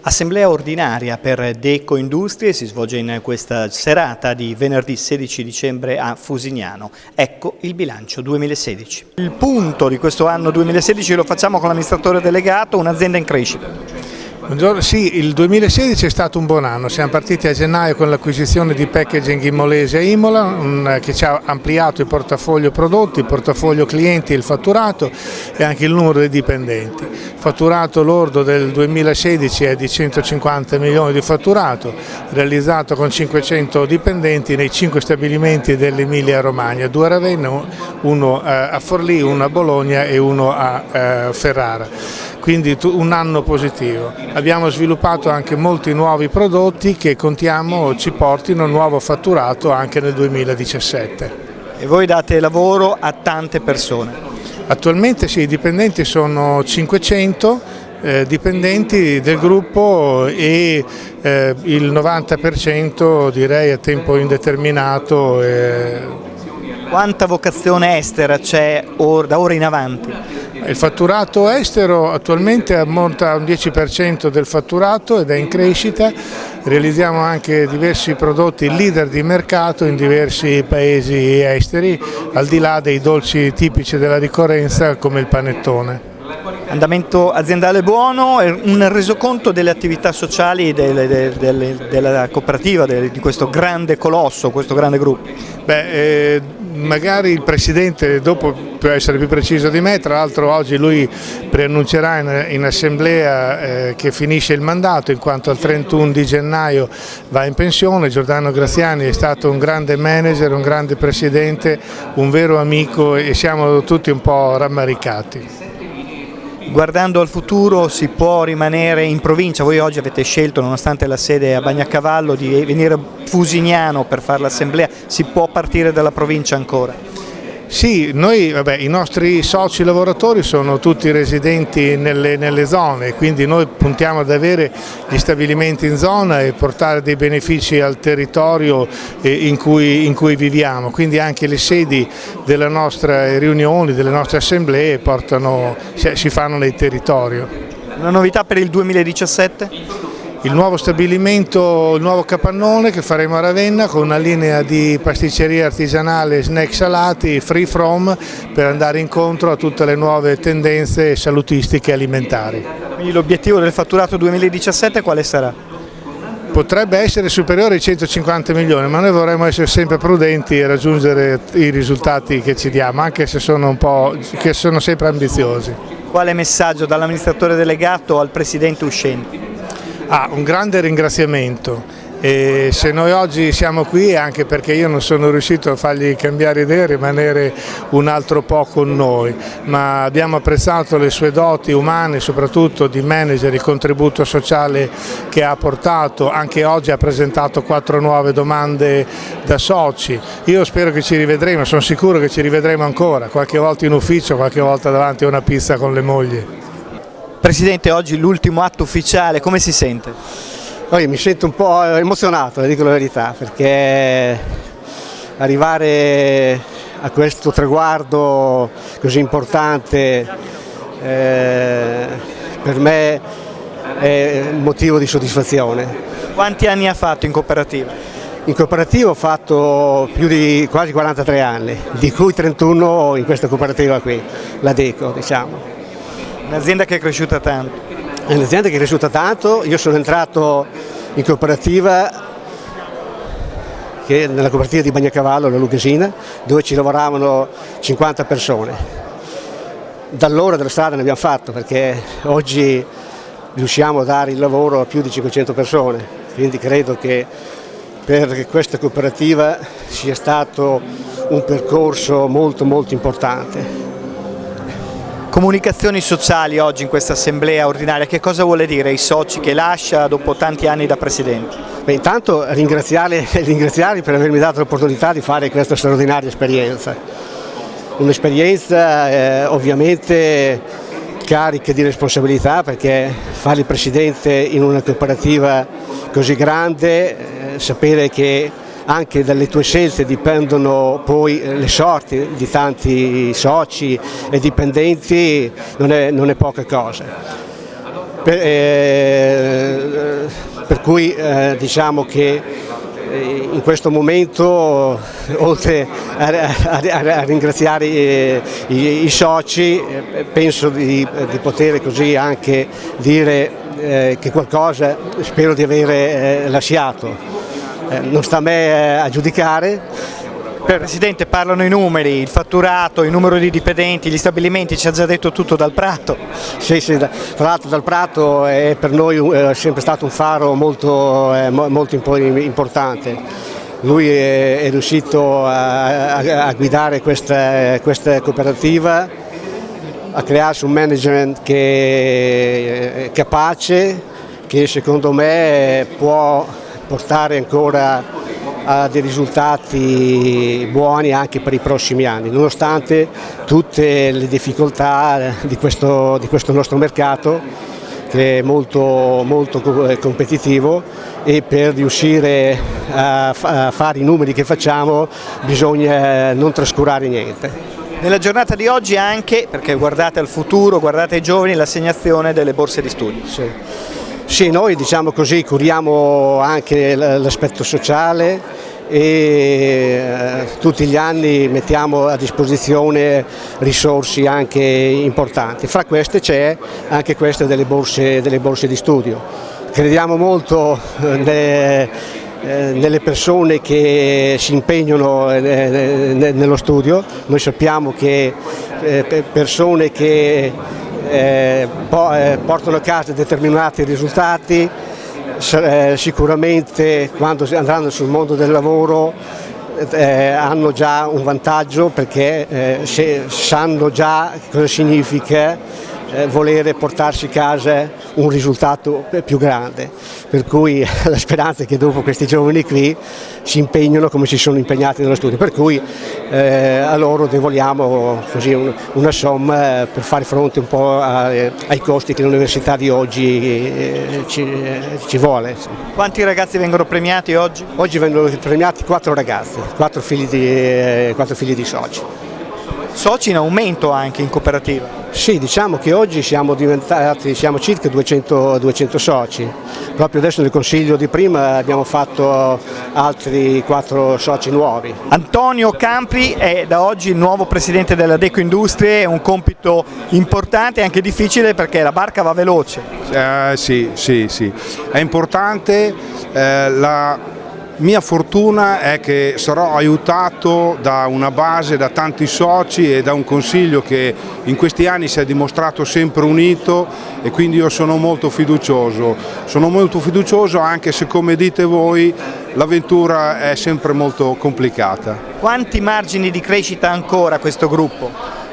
Assemblea ordinaria per Deco Industrie si svolge in questa serata di venerdì 16 dicembre a Fusignano. Ecco il bilancio 2016. Il punto di questo anno 2016 lo facciamo con l'amministratore delegato, un'azienda in crescita. Buongiorno, sì, il 2016 è stato un buon anno, siamo partiti a gennaio con l'acquisizione di Packaging in Molise a Imola, che ci ha ampliato il portafoglio prodotti, il portafoglio clienti, il fatturato e anche il numero dei dipendenti. Il fatturato lordo del 2016 è di 150 milioni di fatturato, realizzato con 500 dipendenti nei 5 stabilimenti dell'Emilia Romagna, 2 a Ravenna, uno a Forlì, uno a Bologna e uno a Ferrara. Quindi un anno positivo. Abbiamo sviluppato anche molti nuovi prodotti che contiamo ci portino nuovo fatturato anche nel 2017. E voi date lavoro a tante persone? Attualmente sì, i dipendenti sono 500 dipendenti del gruppo e il 90% direi a tempo indeterminato. Quanta vocazione estera c'è da ora in avanti? Il fatturato estero attualmente ammonta a un 10% del fatturato ed è in crescita, realizziamo anche diversi prodotti leader di mercato in diversi paesi esteri, al di là dei dolci tipici della ricorrenza come il panettone. Andamento aziendale buono, un resoconto delle attività sociali della cooperativa, di questo grande colosso, questo grande gruppo? Magari il Presidente dopo può essere più preciso di me, tra l'altro oggi lui preannuncerà in assemblea che finisce il mandato in quanto al 31 di gennaio va in pensione. Giordano Graziani è stato un grande manager, un grande Presidente, un vero amico e siamo tutti un po' rammaricati. Guardando al futuro si può rimanere in provincia, voi oggi avete scelto nonostante la sede a Bagnacavallo di venire a Fusignano per fare l'assemblea, si può partire dalla provincia ancora? Sì, i nostri soci lavoratori sono tutti residenti nelle zone, quindi noi puntiamo ad avere gli stabilimenti in zona e portare dei benefici al territorio in cui viviamo, quindi anche le sedi delle nostre riunioni, delle nostre assemblee si fanno nel territorio. Una novità per il 2017? Il nuovo stabilimento, il nuovo capannone che faremo a Ravenna con una linea di pasticceria artigianale, snack salati, free from, per andare incontro a tutte le nuove tendenze salutistiche e alimentari. Quindi l'obiettivo del fatturato 2017 quale sarà? Potrebbe essere superiore ai 150 milioni, ma noi vorremmo essere sempre prudenti e raggiungere i risultati che ci diamo, anche se sono sempre ambiziosi. Quale messaggio dall'amministratore delegato al Presidente uscente? Un grande ringraziamento e se noi oggi siamo qui è anche perché io non sono riuscito a fargli cambiare idea e rimanere un altro po' con noi, ma abbiamo apprezzato le sue doti umane, soprattutto di manager, il contributo sociale che ha portato, anche oggi ha presentato 4 nuove domande da soci. Io spero che ci rivedremo, sono sicuro che ci rivedremo ancora, qualche volta in ufficio, qualche volta davanti a una pizza con le mogli. Presidente, oggi l'ultimo atto ufficiale, come si sente? Mi sento un po' emozionato, dico la verità, perché arrivare a questo traguardo così importante per me è un motivo di soddisfazione. Quanti anni ha fatto in cooperativa? In cooperativa ho fatto più di quasi 43 anni, di cui 31 in questa cooperativa qui, la Deco, diciamo. Un'azienda che è cresciuta tanto. È un'azienda che è cresciuta tanto, io sono entrato in cooperativa, nella cooperativa di Bagnacavallo, la Lucchesina, dove ci lavoravano 50 persone. Da allora della strada ne abbiamo fatto perché oggi riusciamo a dare il lavoro a più di 500 persone, quindi credo che per questa cooperativa sia stato un percorso molto molto importante. Comunicazioni sociali oggi in questa assemblea ordinaria, che cosa vuole dire ai soci che lascia dopo tanti anni da Presidente? Intanto ringraziarli per avermi dato l'opportunità di fare questa straordinaria esperienza. Un'esperienza ovviamente carica di responsabilità perché fare il Presidente in una cooperativa così grande, sapere che anche dalle tue scelte dipendono poi le sorti di tanti soci e dipendenti, non è poca cosa. per cui diciamo che in questo momento, oltre a ringraziare i soci, penso di poter così anche dire che qualcosa spero di aver lasciato. Non sta a me a giudicare. Presidente, parlano i numeri, il fatturato, il numero di dipendenti, gli stabilimenti, ci ha già detto tutto Dal Prato. Sì, tra l'altro Dal Prato è per noi sempre stato un faro molto importante. Lui è riuscito a guidare questa cooperativa, a crearsi un management che è capace, che secondo me può portare ancora a dei risultati buoni anche per i prossimi anni, nonostante tutte le difficoltà di questo nostro mercato, che è molto competitivo, e per riuscire a fare i numeri che facciamo bisogna non trascurare niente. Nella giornata di oggi anche, perché guardate al futuro, guardate ai giovani, l'assegnazione delle borse di studio. Sì, noi diciamo così curiamo anche l'aspetto sociale e tutti gli anni mettiamo a disposizione risorse anche importanti. Fra queste c'è anche questa delle borse di studio. Crediamo molto nelle persone che si impegnano nello studio. Noi sappiamo che persone che portano a casa determinati risultati sicuramente quando andranno sul mondo del lavoro hanno già un vantaggio, perché sanno già cosa significa volere portarsi a casa un risultato più grande, per cui la speranza è che dopo questi giovani qui si impegnano come si sono impegnati nello studio, per cui a loro devolviamo così una somma per fare fronte un po' ai costi che l'università di oggi ci vuole. Quanti ragazzi vengono premiati oggi? Oggi vengono premiati 4 ragazzi, 4 figli di soci. Soci in aumento anche in cooperativa? Sì, diciamo che oggi siamo circa 200 soci. Proprio adesso nel consiglio di prima abbiamo fatto altri 4 soci nuovi. Antonio Campri è da oggi il nuovo presidente della Deco Industrie, è un compito importante e anche difficile perché la barca va veloce. Sì, è importante. La mia fortuna è che sarò aiutato da una base, da tanti soci e da un consiglio che in questi anni si è dimostrato sempre unito, e quindi io sono molto fiducioso anche se, come dite voi, l'avventura è sempre molto complicata. Quanti margini di crescita ha ancora questo gruppo?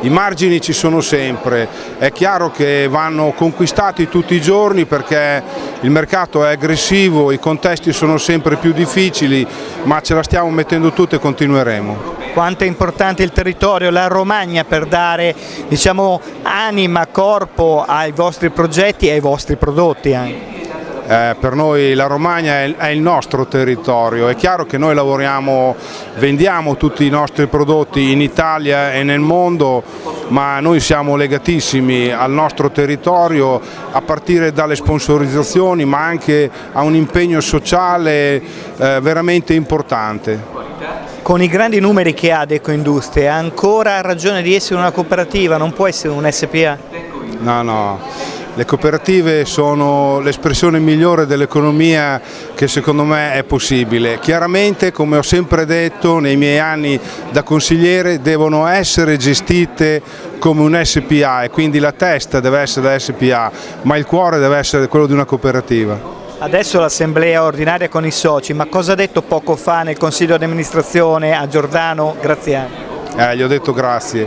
I margini ci sono sempre, è chiaro che vanno conquistati tutti i giorni perché il mercato è aggressivo, i contesti sono sempre più difficili, ma ce la stiamo mettendo tutti e continueremo. Quanto è importante il territorio, la Romagna, per dare, diciamo, anima, corpo ai vostri progetti e ai vostri prodotti anche? Per noi la Romagna è il nostro territorio, è chiaro che noi vendiamo tutti i nostri prodotti in Italia e nel mondo, ma noi siamo legatissimi al nostro territorio, a partire dalle sponsorizzazioni, ma anche a un impegno sociale veramente importante. Con i grandi numeri che ha Deco Industrie, ha ancora ragione di essere una cooperativa, non può essere un SPA? No. Le cooperative sono l'espressione migliore dell'economia che secondo me è possibile. Chiaramente, come ho sempre detto nei miei anni da consigliere, devono essere gestite come un SPA, e quindi la testa deve essere da SPA, ma il cuore deve essere quello di una cooperativa. Adesso l'assemblea ordinaria con i soci, ma cosa ha detto poco fa nel consiglio di amministrazione a Giordano Graziani? Gli ho detto grazie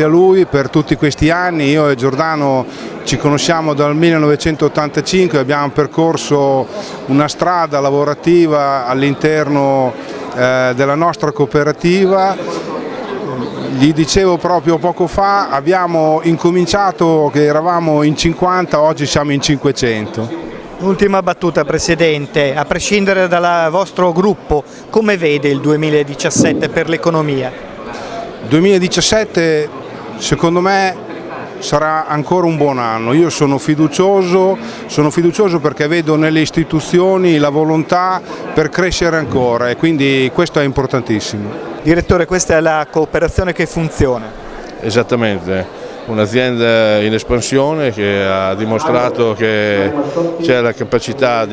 a lui per tutti questi anni. Io e Giordano ci conosciamo dal 1985, abbiamo percorso una strada lavorativa all'interno della nostra cooperativa. Gli dicevo proprio poco fa, abbiamo incominciato che eravamo in 50, oggi siamo in 500. Ultima battuta, Presidente, a prescindere dal vostro gruppo, come vede il 2017 per l'economia? 2017 secondo me sarà ancora un buon anno. Io sono fiducioso perché vedo nelle istituzioni la volontà per crescere ancora e quindi questo è importantissimo. Direttore, questa è la cooperazione che funziona. Esattamente, un'azienda in espansione che ha dimostrato che c'è la capacità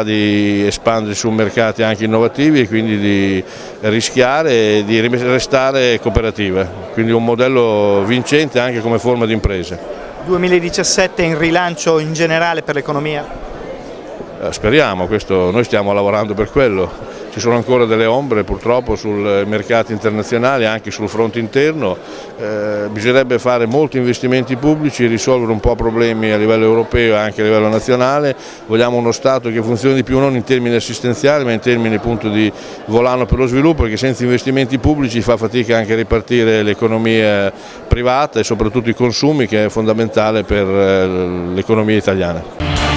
di espandersi su mercati anche innovativi e quindi di rischiare e di restare cooperativa, quindi un modello vincente anche come forma di impresa. 2017 in rilancio in generale per l'economia? Speriamo, noi stiamo lavorando per quello. Ci sono ancora delle ombre purtroppo sui mercati internazionali, anche sul fronte interno, bisognerebbe fare molti investimenti pubblici, risolvere un po' problemi a livello europeo e anche a livello nazionale. Vogliamo uno Stato che funzioni di più non in termini assistenziali ma in termini appunto di volano per lo sviluppo, perché senza investimenti pubblici fa fatica anche a ripartire l'economia privata e soprattutto i consumi, che è fondamentale per l'economia italiana.